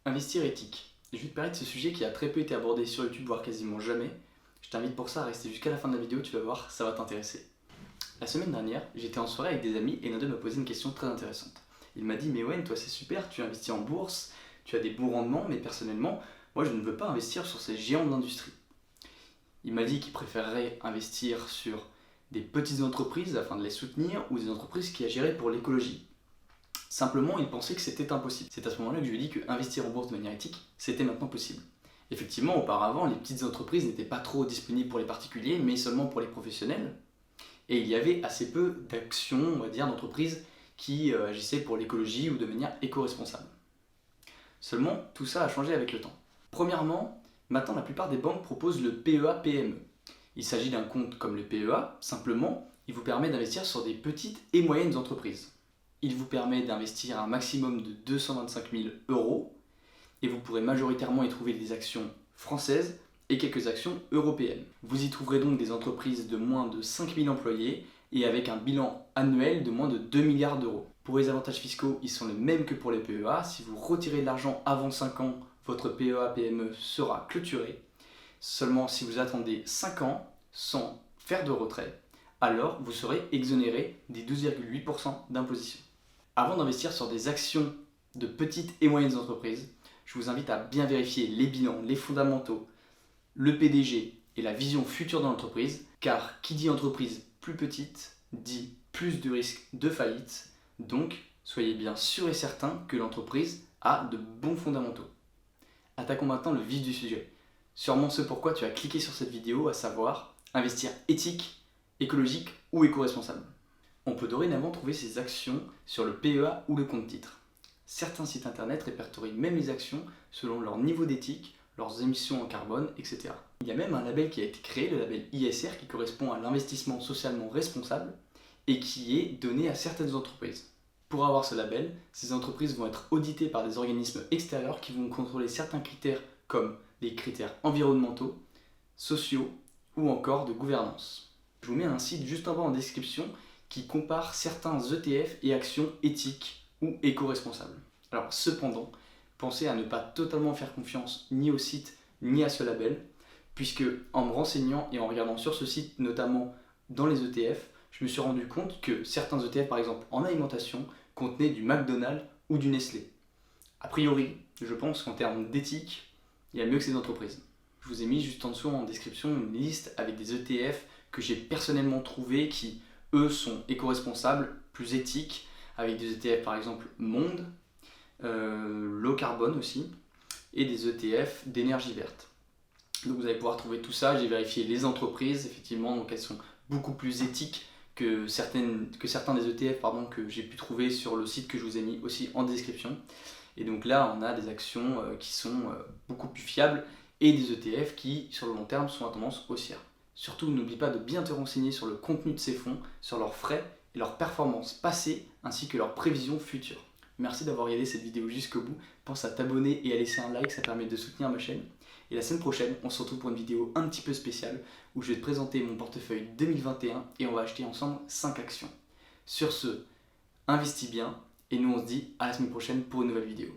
Investir éthique. Je vais te parler de ce sujet qui a très peu été abordé sur YouTube, voire quasiment jamais. Je t'invite pour ça à rester jusqu'à la fin de la vidéo, tu vas voir, ça va t'intéresser. La semaine dernière, j'étais en soirée avec des amis et l'un d'eux m'a posé une question très intéressante. Il m'a dit: mais Owen, toi c'est super, tu investis en bourse, tu as des bons rendements, mais personnellement, moi je ne veux pas investir sur ces géants de l'industrie. Il m'a dit qu'il préférerait investir sur des petites entreprises afin de les soutenir ou des entreprises qui agiraient pour l'écologie. Simplement, il pensait que c'était impossible. C'est à ce moment-là que je lui ai dit que investir en bourse de manière éthique, c'était maintenant possible. Effectivement, auparavant, les petites entreprises n'étaient pas trop disponibles pour les particuliers, mais seulement pour les professionnels. Et il y avait assez peu d'actions, on va dire, d'entreprises qui agissaient pour l'écologie ou de manière éco-responsable. Seulement, tout ça a changé avec le temps. Premièrement, maintenant la plupart des banques proposent le PEA-PME. Il s'agit d'un compte comme le PEA, simplement, il vous permet d'investir sur des petites et moyennes entreprises. Il vous permet d'investir un maximum de 225 000 euros et vous pourrez majoritairement y trouver des actions françaises et quelques actions européennes. Vous y trouverez donc des entreprises de moins de 5 000 employés et avec un bilan annuel de moins de 2 milliards d'euros. Pour les avantages fiscaux, ils sont les mêmes que pour les PEA. Si vous retirez de l'argent avant 5 ans, votre PEA-PME sera clôturé. Seulement si vous attendez 5 ans sans faire de retrait, alors vous serez exonéré des 12,8% d'imposition. Avant d'investir sur des actions de petites et moyennes entreprises, je vous invite à bien vérifier les bilans, les fondamentaux, le PDG et la vision future de l'entreprise, car qui dit entreprise plus petite dit plus de risque de faillite, donc soyez bien sûr et certain que l'entreprise a de bons fondamentaux. Attaquons maintenant le vif du sujet. Sûrement ce pourquoi tu as cliqué sur cette vidéo, à savoir investir éthique, écologique ou éco-responsable. On peut dorénavant trouver ces actions sur le PEA ou le compte titre. Certains sites internet répertorient même les actions selon leur niveau d'éthique, leurs émissions en carbone, etc. Il y a même un label qui a été créé, le label ISR, qui correspond à l'investissement socialement responsable et qui est donné à certaines entreprises. Pour avoir ce label, ces entreprises vont être auditées par des organismes extérieurs qui vont contrôler certains critères comme les critères environnementaux, sociaux ou encore de gouvernance. Je vous mets un site juste en bas en description qui compare certains ETF et actions éthiques ou éco-responsables. Alors cependant, pensez à ne pas totalement faire confiance ni au site ni à ce label, puisque en me renseignant et en regardant sur ce site, notamment dans les ETF, je me suis rendu compte que certains ETF, par exemple en alimentation, contenaient du McDonald's ou du Nestlé. A priori, je pense qu'en termes d'éthique, il y a mieux que ces entreprises. Je vous ai mis juste en dessous en description une liste avec des ETF que j'ai personnellement trouvés qui, eux, sont éco-responsables, plus éthiques, avec des ETF par exemple Monde, low carbone aussi, et des ETF d'énergie verte. Donc vous allez pouvoir trouver tout ça. J'ai vérifié les entreprises, effectivement, donc elles sont beaucoup plus éthiques que certains des ETF que j'ai pu trouver sur le site que je vous ai mis aussi en description. Et donc là, on a des actions qui sont beaucoup plus fiables et des ETF qui, sur le long terme, sont à tendance haussière. Surtout, n'oublie pas de bien te renseigner sur le contenu de ces fonds, sur leurs frais et leurs performances passées, ainsi que leurs prévisions futures. Merci d'avoir regardé cette vidéo jusqu'au bout. Pense à t'abonner et à laisser un like, ça permet de soutenir ma chaîne. Et la semaine prochaine, on se retrouve pour une vidéo un petit peu spéciale où je vais te présenter mon portefeuille 2021 et on va acheter ensemble 5 actions. Sur ce, investis bien et nous on se dit à la semaine prochaine pour une nouvelle vidéo.